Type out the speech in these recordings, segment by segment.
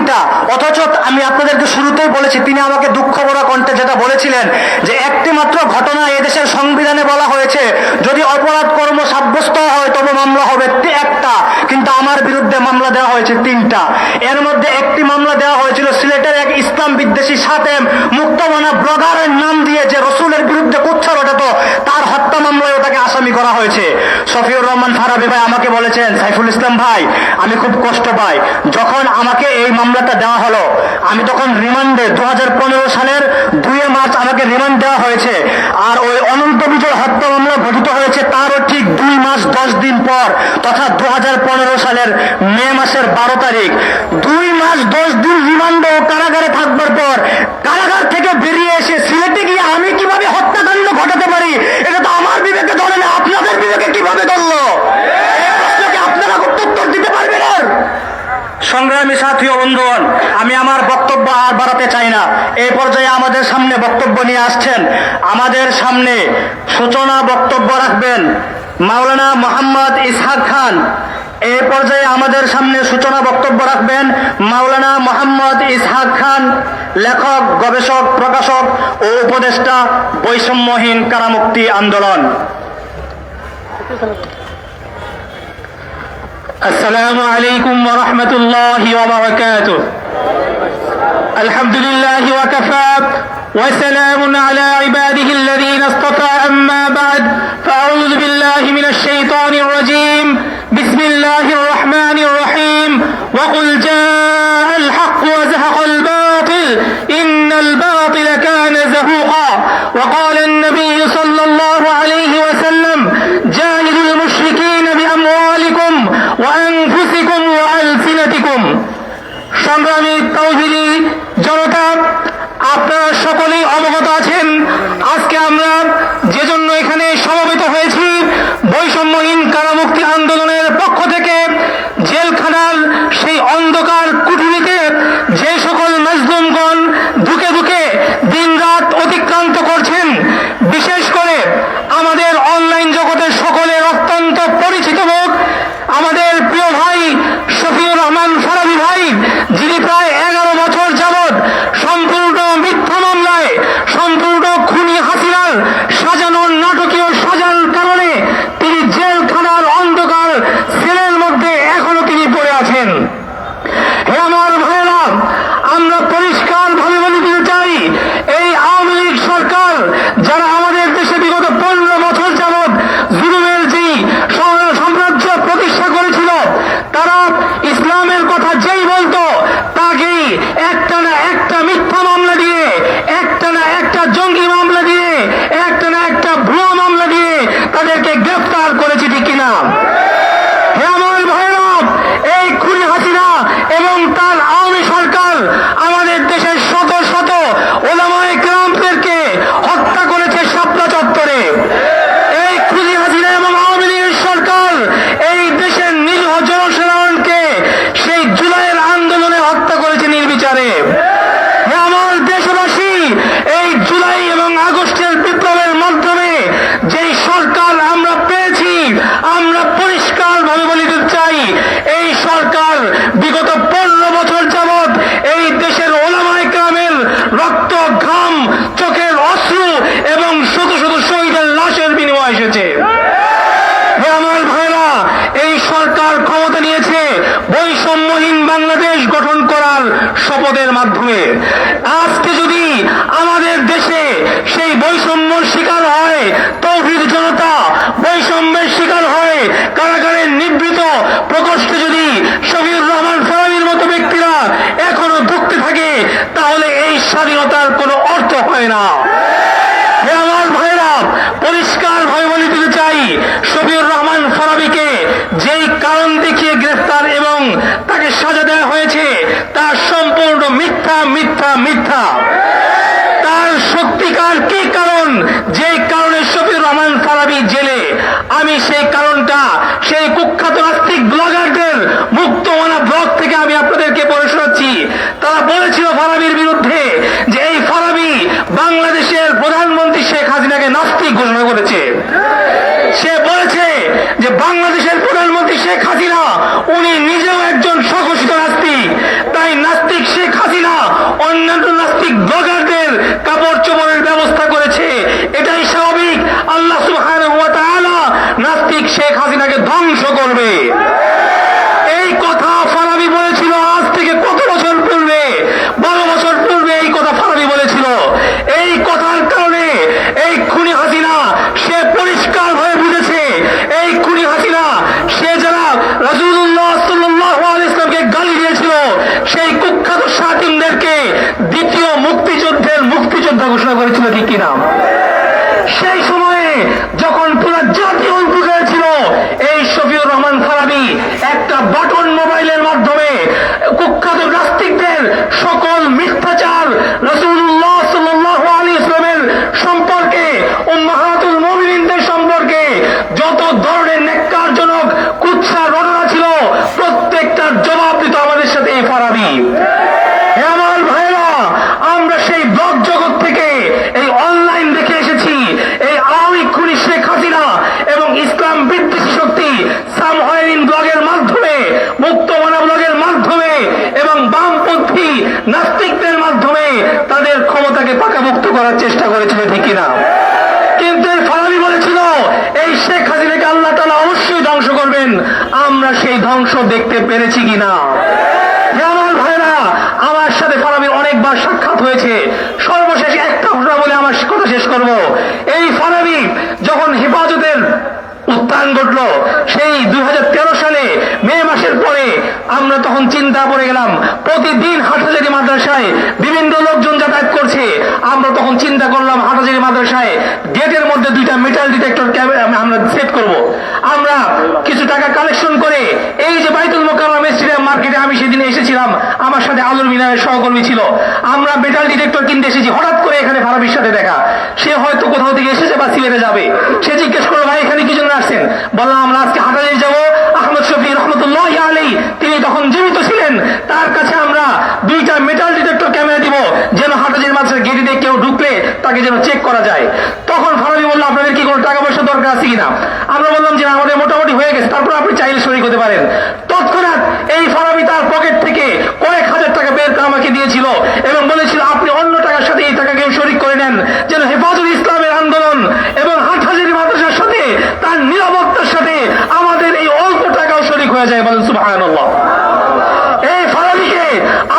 তিনটা, অথচ আমি আপনাদেরকে শুরুতেই বলেছি, তিনি আমাকে দুঃখ ভরা কণ্ঠে যেটা বলেছিলেন যে একটি মাত্র ঘটনা এদেশের সংবিধানে বলা হয়েছে, যদি অপরাধ কর্ম সাব্যস্ত হয় তবে মামলা হবে একটা, কিন্তু আমার বিরুদ্ধে মামলা দেওয়া হয়েছে তিনটা। এর মধ্যে একটি মামলা দেওয়া হয়েছিল সিলেটের এক ইসলাম বিদ্বেষী সাতেম মুক্তমনা ব্লগারের নাম দিয়ে, যে রসুলের বিরুদ্ধে কুচ্ছা রটাতো, তার হত্যা মামলায় তাকে আসামি করা হয়েছে। শফিউর রহমান ফারাবী ভাই আমাকে বলেছেন, সাইফুল ইসলাম ভাই আমি খুব কষ্ট পাই, যখন আমাকে এই মামলাটা দেওয়া হলো আমি তখন রিমান্ডে 2015 সালের 2 মার্চ আমাকে রিমান্ড দেওয়া হয়েছে, আর ওই অনন্ত বিজয় হত্যা মামলা ঘটিত হয়েছে তারও ঠিক 2 মাস 10 দিন পর, তথা 2015 সালের মে মাসের 12 তারিখ। 2 মাস 10 দিন রিমান্ডে ও কারাগারে থাকবার পর কারাগার থেকে বেরিয়ে এসে সিলেটে গিয়ে আমি কিভাবে হত্যাকাণ্ড ঘটাতে পারি, এটা তো আমার বিবেকে ধরে না, আপনাদের বিবেকে কিভাবে ধরলো? এই প্রশ্নকে আপনারা উত্তর দিতে পারবেন না। সংগ্রামী সাথী ও বন্ধুগণ, আমি আমার বক্তব্য আর বাড়াতে চাই না। এই পর্যায়ে আমাদের সামনে বক্তব্য নিয়ে আসছেন, আমাদের সামনে সূচনা বক্তব্য রাখবেন মাওলানা মোহাম্মদ ইসহাক খান। এই পর্যায়ে আমাদের সামনে সূচনা বক্তব্য রাখবেন মাওলানা মোহাম্মদ ইসহাক খান, লেখক, গবেষক, প্রকাশক ও উপদেষ্টা, বৈষম্যহীন কারামুক্তি আন্দোলন। السلام عليكم ورحمة الله وبركاته. الحمد لله وكفى وسلام على عباده الذين اصطفى، أما بعد فأعوذ بالله من الشيطان الرجيم. بسم الله الرحمن الرحيم. وقل جاء الحق وزهق الباطل إن الباطل كان زهوقا. وقال النبي صلى الله عليه وسلم جاهدوا المشركين بأموالكم وأنفسكم وألسنتكم. সংগ্রামী তাওহীদি জনতা, আপনারা সকলেই অবগত আছেন আজকে আমরা যে জন্য এখানে সমবেত হয়েছি, বৈষম্যহীন কারামুক্তি আন্দোলনের পক্ষ থেকে জেলখানার সেই অন্ধকার কুঠুরিতে যে সকল মাজলুমগণ ধুকে ধুকে দিনরাত অতিক্রান্ত করছেন, বিশেষ করে আমাদের অনলাইন জগতের সকলের অত্যন্ত পরিচিত মুখ আমাদের প্রিয় ভাই শফিউর রহমান ফারাবী ভাই, যিনি প্রায় 11 বছর যাবৎ সম্পূর্ণ মিথ্যা মামলায়, সম্পূর্ণ খুনি হাসিনার সাজানো নাটকীয় সাজার কারণে তিনি জেলখানার অন্ধকার সেলের মধ্যে এখনো তিনি পড়ে আছেন। হে আমার ভাইয়েরা, আমরা পরিষ্কার ভাবে বলে দিতে চাই, এই আওয়ামী লীগ সরকার যারা আমাদের দেশে বিগত 15 বছর যাবৎ জুলুমের যেই সাম্রাজ্য প্রতিষ্ঠা করেছিল, তারা ইসলামের কথা যেই বলতো তাকেই একটা না একটা মিথ্যা মামলা দিয়ে, একটা না একটা জঙ্গি মামলা দিয়ে, একটা না একটা ভুয়া মামলা দিয়ে তাদেরকে গ্রেফতার করেছে, ঠিক কিনা? হে আমার ভাইরা, এই খুনি হাসিনা এবং তার আওয়ামী সরকার আমাদের দেশের শত শত ওলামায়ে কেরামদেরকে হত্যা করেছে শাপলা চত্বরে। এই খুনি হাসিনা এবং আওয়ামী লীগের সরকার এই দেশের নিরীহ জনসাধারণকে সেই জুলাইয়ের আন্দোলনে হত্যা করেছে নির্বিচারে। হে আমার দেশবাসী, এই জুলাই এবং আগস্টের বিপ্লবের মাধ্যমে যেই সরকার আমরা পেয়েছি, আমরা পরিষ্কার ভাবে বলে দিতে চাই, এই সরকার বিগত 15 বছর যাবৎ এই দেশের ওলামায়ে কেরামের রক্ত, ঘাম, চোখের অশ্রু এবং শত শত শহীদের লাশের বিনিময়ে এসেছে। হে আমার ভাইরা, এই সরকার ক্ষমতা নিয়েছে বৈষম্যহীন বাংলাদেশ গঠন করার শপথের মাধ্যমে। আজকে যদি আমাদের দেশে সেই বৈষম্যের শিকার হয় তাওহীদ জনতা, বৈষম্যের শিকার হয় কারাগারে নিবৃত প্রকোষ্ঠে যদি শফিউর রহমান ফারাবীর মতো ব্যক্তিরা এখনো ভুগতে থাকে, তাহলে এই স্বাধীনতার কোনো অর্থ হয় না। হে আমার ভাইরা, পরিষ্কার ভাবে বলে দিতে চাই, শফিউর রহমান ফারাবীকে যেই কারণ দেখিয়ে গ্রেফতার এবং তাকে সাজা দেওয়া হয়েছে তা সম্পূর্ণ মিথ্যা, মিথ্যা, মিথ্যা। তার সত্যিকার কি কারণ, যে কারণে শফিউর রহমান ফারাবী জেলে, আমি সেই কারণটা সেই কুখ্যাত নাস্তিক ব্লগারদের মুক্তমনা ব্লগ থেকে আমি আপনাদেরকে পড়ে শোনাচ্ছি। তারা বলেছিল ফারাবীর বিরুদ্ধে যে এই ফারাবী বাংলাদেশের প্রধানমন্ত্রী শেখ হাসিনাকে নাস্তিক ঘোষণা করেছে। সে বলেছে যে বাংলাদেশের প্রধানমন্ত্রী শেখ হাসিনা উনি নিজেও একজন স্বঘোষিত নাস্তিক, তাই নাস্তিক করবে। এই কথা ফারাবি বলেছিল আজ থেকে কত বছর পূর্বে, 12 বছর পূর্বে এই কথা ফারাবি বলেছিল। এই কথার কারণে এই খুনি হাসিনা সে পরিষ্কার হয়ে বুঝেছে, এই খুনি হাসিনা সে যারা রাসূলুল্লাহ সাল্লাল্লাহু আলাইহি ওয়াসাল্লামকে গালি দিয়েছিল সেই কুখ্যাত শাতিমদেরকে দ্বিতীয় মুক্তিযোদ্ধা ঘোষণা করেছিল, ঠিক কিনা? সেই সময়ে যখন পুরো জাতি উদ্ভূত হয়েছিল, এই শফিউর রহমান ফারাবি একটা বাটন মোবাইলের মাধ্যমে কুখ্যাত নাস্তিকদের সকল মিথ্যাচার রাসূলুল্লাহ সাল্লাল্লাহু আলাইহি ওয়াসাল্লামের সম্পর্কে, উম্মাহাতুল মুমিনিনদের সম্পর্কে যত ধরনের নেক্কারজনক কুৎসা রটনা ছিল প্রত্যেকটার জবাব দিত আমাদের সাথে এই ফারাবি। হে আমার ভাইরা, আমরা সেই ব্লগ জগৎ থেকে এই অনলাইন দেখে এসেছি, এই আওয়ামী খুনি শেখ হাসিনা এবং ইসলাম বিদ্বেষী শক্তি সামহাইন ব্লগের মাধ্যমে, মুক্তমানা ব্লগের মাধ্যমে এবং বামপন্থী নাস্তিকদের মাধ্যমে তাদের ক্ষমতাকে পাকাভুক্ত করার চেষ্টা করেছিল, ঠিক কিনা? কিন্তু এই ফারাবি বলেছিল এই শেখ হাসিনাকে আল্লাহ তাআলা অবশ্যই ধ্বংস করবেন। আমরা সেই ধ্বংস দেখতে পেরেছি কিনা? হে আমার ভাইরা, আমার সাথে ফারাবির অনেকবার সাক্ষাৎ হয়েছে। সর্বশেষ একটা ঘটনা বলে আমার কথা শেষ করব। এই ফারাবি যখন হেফাজতের উত্থান ঘটলো সেই 2013 সালে মে মাসের পরে, আমরা তখন চিন্তা পড়ে গেলাম। প্রতিদিন হাটহাজারী মাদ্রাসায় বিভিন্ন লোকজন যাতায়াত করছে। আমরা তখন চিন্তা করলাম হাটহাজারী মাদ্রাসায় গেটের মধ্যে 2টা মেটাল ডিটেক্টর আমরা সেট করব। আমরা কিছু টাকা কালেকশন করে এই যে বাইতুল মোকাররম স্টেডিয়াম মার্কেটে আমি সেদিন এসেছিলাম, আমার সাথে আলুর মিনারের সহকর্মী ছিল, আমরা মেটাল ডিটেক্টর কিনতে এসেছি। হঠাৎ করে এখানে ফারাবির সাথে দেখা। সে হয়তো কোথাও থেকে এসেছে বা সিলেটে যাবে। সে জিজ্ঞেস করলো, ভাই এখানে কি জন্য আসছেন? বললাম আমরা আজকে হাটহাজারী যাবো। আহমদ শফি রহমতুল্লাহি আলাইহি তিনি তখন জীবিত ছিলেন, তার কাছে আমরা 2টা মেটাল ডিটেক্টর ক্যামেরা দিব যেন হাটহাজারী মাদ্রাসার গেটে দিয়ে কেউ ঢুকলে তাকে যেন চেক করা যায়। তখন ফারাবি বলল, আপনাদের কি কোনো টাকা পয়সা দরকার আছে কিনা? আমরা বললাম যে আমাদের মোটামুটি হয়ে গেছে, তারপর আপনি চাইলে শরীক হতে পারেন। তৎক্ষণাৎ এই ফারাবি তার পকেট থেকে কয়েক হাজার টাকা বের করে আমাকে দিয়েছিল এবং বলেছিল আপনি অন্য টাকার সাথে এই টাকা কেউ শরীক করে নেন, যেন হেফাজত ইসলামের আন্দোলন এবং হাটহাজারী মাদ্রাসার সাথে তার নিরাপত্তার সাথে আমাদের এই অল্প টাকাও শরীক হয়ে যায়। বলেন সুবহানাল্লাহ। এই ফারাবিকে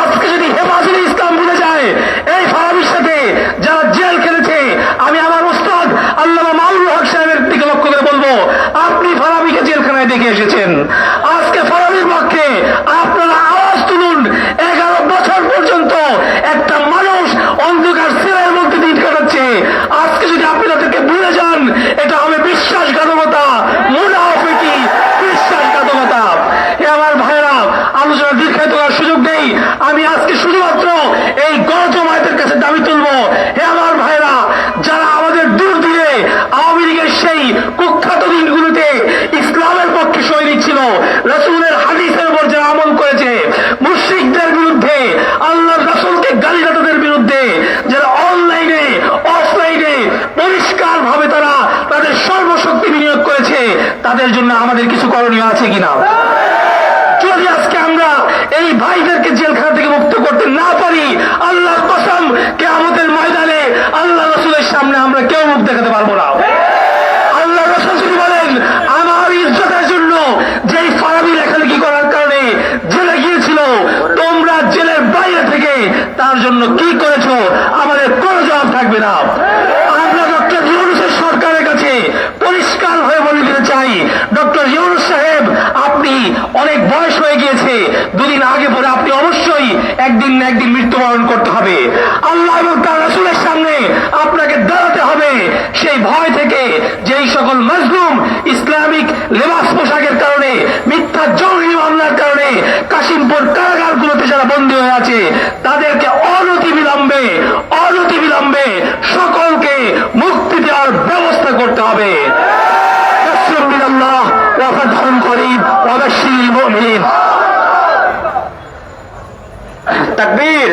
আজকে যদি হেফাজত ইসলাম ভুলে যায়, এই ফারাবির সাথে যারা জেল খেলেছে, আমি আমার উস্তাদ আল্লামা মামুনুল হক সাহেবের দিকে লক্ষ্য করে বলবো, আপনি ফারাবিকে জেলখানায় দেখে এসেছেন। আজকে ফারাবির পক্ষে আপনারা আওয়াজ তুলুন। 11 বছর পর্যন্ত একটা মানুষ অন্ধকার সেলের মধ্যে দিন কাটাচ্ছে। আজকে যদি আপনি তাদেরকে ভুলে যান, এটা হবে বিশ্বাসঘাতকতা, মুনাফিকি, বিশ্বাসঘাতকতা। হে আমার ভাইরা, আলোচনা দীর্ঘায়িত করার সুযোগ নেই। আমি আজকে শুধুমাত্র এই গণজমায়েতের কাছে দাবি তুলবো। হে আমার ভাইরা, যারা আমাদের দূর দিয়ে আওয়ামী লীগের সেই কুখ্যাত দিনগুলোতে ইসলামের পক্ষে সৈনিক ছিল, রাসূলের হাদিসের উপর যারা আমল করেছে, মুশরিকদের বিরুদ্ধে, আল্লাহর রাসূলকে গালিগালাজের বিরুদ্ধে যারা অনলাইনে অফলাইনে পরিষ্কার ভাবে তারা তাদের সর্বশক্তি বিনিয়োগ করেছে, তাদের জন্য আমাদের কিছু করণীয় আছে কিনা? যদি আজকে আমরা এই ভাইদেরকে জেলখানা থেকে মুক্ত করতে না পারি, আল্লাহর কসম কিয়ামতের ময়দানে আল্লাহ রাসূলের সামনে আমরা কেউ মুখ দেখাতে পারবো না। আল্লাহ রাসূল যদি বলেন আমার ইজ্জতের জন্য যেই ফারাবি লেখালেখি করার কারণে জেলে গিয়েছিল, তোমরা জেলের বাইরে থেকে তার জন্য কি করেছো আমাদের কোনো জবাব থাকবে না। আমরা ডক্টর ইউনূসের সরকারের কাছে পরিষ্কার হয়ে বলে দিতে চাই, ডক্টর ইউনূস সাহেব আপনি অনেক বয়স হয়ে গিয়েছে, 2 দিন আগে পরে আপনি অবশ্যই একদিন না একদিন মৃত্যুবরণ করতে হবে। আল্লাহ এবং তার রাসূলের সামনে আপনাকে দাঁড়াতে হবে। সেই ভয় থেকে যেই সকল মাজলুম ইসলামিক লেবাস পোশাকের কারণে, মিথ্যা জঙ্গি মামলার কারণে কাশিমপুর কারাগারগুলোতে যারা বন্দী হয়ে আছে, তাদেরকে অনতিবিলম্বে সকলকে মুক্তি দেওয়ার ব্যবস্থা করতে হবে। নাসরুল্লাহ ওয়া ফাতহুন করিব ওয়া বাশশিরিল মুমিনিন। তাকবীর,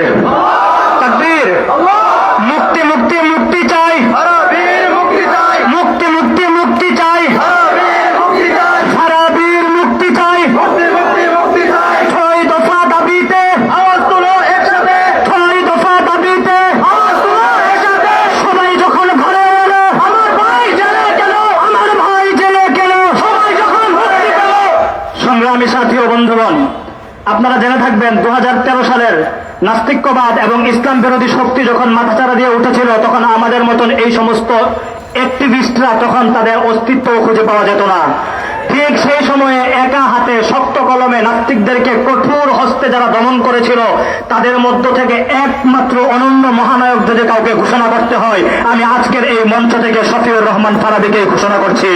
তাকবীর। মুক্তি মুক্তি মুক্তি চাই, মুক্তি চাই, মুক্তি মুক্তি মুক্তি চাই, ফারাবীর মুক্তি চাই, মুক্তি চাই। 6 দফা দাবিতে আওয়াজ তুলো একসাথে, 6 দফা দাবিতে আওয়াজ তুলো একসাথে। সবাই যখন ঘরে এলো, আমার ভাই জেলে গেল, আমার ভাই জেলে গেল, সবাই যখন মুক্তি পেল, আপনারা জেনে থাকবেন 2013 সালের নাস্তিক্যবাদ এবং ইসলাম বিরোধী শক্তি যখন মাথাচাড়া দিয়ে উঠেছিল, তখন আমাদের মতন এই সমস্ত অ্যাক্টিভিস্টরা তখন তাদের অস্তিত্ব খুঁজে পাওয়া যেত না। ঠিক সেই সময়ে একা হাতে শক্ত কলমে নাস্তিকদেরকে কঠোর হস্তে যারা দমন করেছিল, তাদের মধ্য থেকে একমাত্র অনন্য মহানায়ক যদি কাউকে ঘোষণা করতে হয়, আমি আজকের এই মঞ্চ থেকে শফিউর রহমান ফারাবীকে ঘোষণা করছি।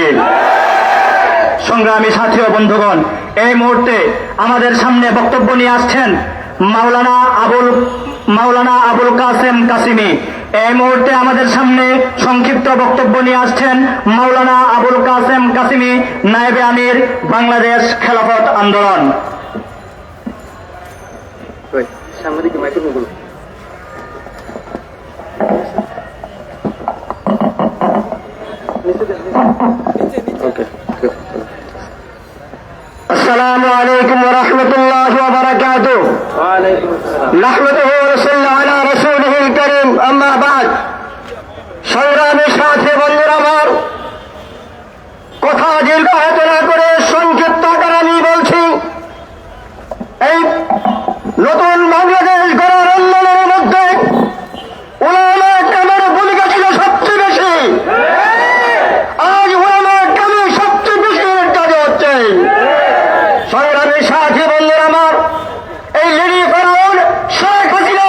সংগ্রামী সাথী ও বন্ধুগণ, এই মুহূর্তে আমাদের সামনে বক্তব্য নিয়ে আসছেন মাওলানা আবুল কাসেম কাসিমি। এই মুহূর্তে আমাদের সামনে সংক্ষিপ্ত বক্তব্য নিয়ে আসছেন মাওলানা আবুল কাসেম কাসিমি, নায়েবে আমির, বাংলাদেশ খেলাফত আন্দোলন। السلام عليكم ورحمة الله وبركاته. نحمده ونصلي على رسوله الكريم. أما بعد, সংগ্রামী সাথী বন্ধুরা আমার, কথা দীর্ঘায়িত না করে সংক্ষিপ্ত আকারে আমি বলছি, এই নতুন বাংলাদেশ গড়ার আন্দোলনের মধ্যে উলামা কেরামের ভূমিকা ছিল সবচেয়ে বেশি। আজ উলামা কেরাম সবচেয়ে বেশি কাজে হচ্ছে। সংগ্রামী সাথী বন্ধুরা আমার, এই লেডি ফেরাউন শেখ হাসিনা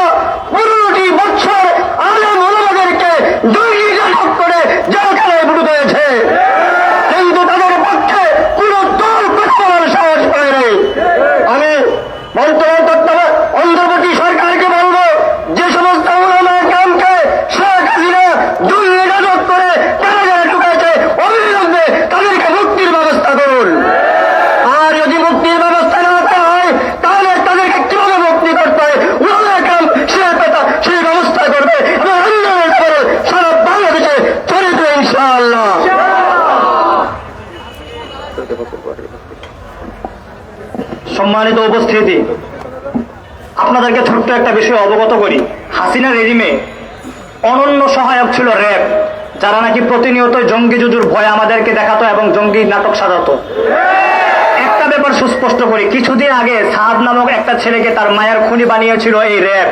15টি বছর আলেম ওলামাদেরকে দুর্নীতিজনক করে জেলখানায় বুড়ো হয়েছে, কিন্তু তাদের পক্ষে কোন দল কথা বলার সাহস পায়নি। আমি বর্তমান অন্তর্বর্তী সরকারকে বলবো, যে সমস্ত ওলামা কেরামকে শেখ হাসিনা দুর্নীতিজনক করে কারাগারে ঢুকাইছে, অবিলম্বে তাদেরকে মুক্তির ব্যবস্থা করুন। আর যদি মুক্তির ব্যবস্থা না করা হয়, তাহলে তাদেরকে কিভাবে মুক্তি করতে হয় উলামা কেরাম সেই ব্যবস্থা করবে এবং আন্দোলনের করে সারা বাংলাদেশে চলিত ইনশাআল্লাহ। সম্মানিত উপস্থিতি, আপনাদেরকে ছোট্ট একটা বিষয় অবগত করি। হাসিনা রেজিমে অনন্য সহায়ক ছিল র্যাব, যারা নাকি প্রতিনিয়ত জঙ্গি জুজুর ভয় আমাদেরকে দেখাতো এবং জঙ্গি নাটক সাজাতো। একটা ব্যাপার সুস্পষ্ট করি, কিছুদিন আগে সাদ নামক একটা ছেলেকে তার মায়ের খুনি বানিয়েছিল এই র্যাব।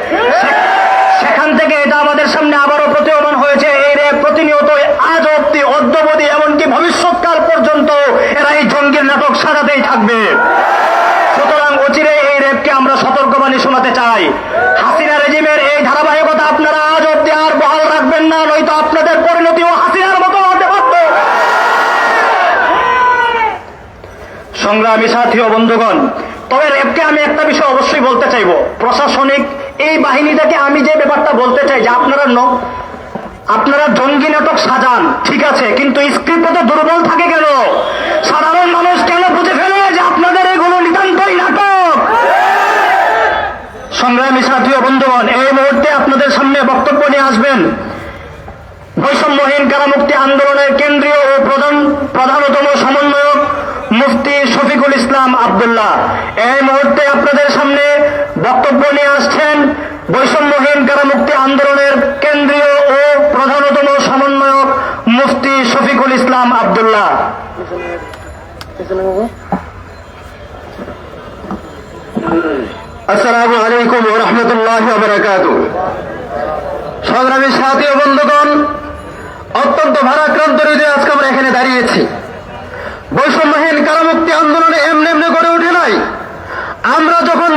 সেখান থেকে এটা আমাদের সামনে আবারও প্রতীয়মান হয়েছে। এই র্যাব প্রতিনিয়ত আজ অব্দি, অদ্যবধি, এমনকি ভবিষ্যৎকাল পর্যন্ত এরা এই জঙ্গির নাটক সাজাতেই থাকবে। সুতরাং অচিরে এই র্যাবকে আমরা সতর্কবাণী শোনাতে চাই, হাসিনা রেজিমের এই ধারাবাহিকতা আপনারা আজ অব্দি আর বহাল রাখবেন না, নয়তো আপনাদের পরিণতিও হাসিনার মতো হতে পারত। সংগ্রামী সাথী ও বন্ধুগণ, তবে র্যাবকে আমি একটা বিষয় অবশ্যই বলতে চাইব, প্রশাসনিক এই বাহিনীটাকে আমি যে ব্যাপারটা বলতে চাই যে আপনারা জঙ্গি নাটক সাজান, ঠিক আছে, কিন্তু স্ক্রিপ্ট তো দুর্বল থাকে কেন? সাধারণ মানুষ কেন বুঝে ফেলে যে আপনাদের এগুলো নিতান্তই নাটক? সংগ্রামী সাথী ও বন্ধুগণ, এই মুহূর্তে আপনাদের সামনে বক্তব্য নিয়ে আসবেন বৈষম্যহীন কারামুক্তি আন্দোলনের কেন্দ্রীয় ও প্রধানতম সমন্বয়ক মুফতি শফিকুল ইসলাম আব্দুল্লাহ। এই মুহূর্তে আপনাদের সামনে বক্তব্য নিয়ে আসছেন বৈষম্যহীন কারামুক্তি আন্দোলনের কেন্দ্রীয় ও প্রধানতম সমন্বয়ক মুফতি শফিকুল ইসলাম আব্দুল্লাহ। আসসালামু আলাইকুম ওয়া রাহমাতুল্লাহি ওয়া বারাকাতুহু। সংগ্রামী সাথী ও বন্ধুগণ, অত্যন্ত ভারাক্রান্ত হৃদয়ে আজকে আমরা এখানে দাঁড়িয়েছি। বৈষম্যহীন কারামুক্তি আন্দোলনে এমনি গড়ে উঠে নাই। আমরা যখন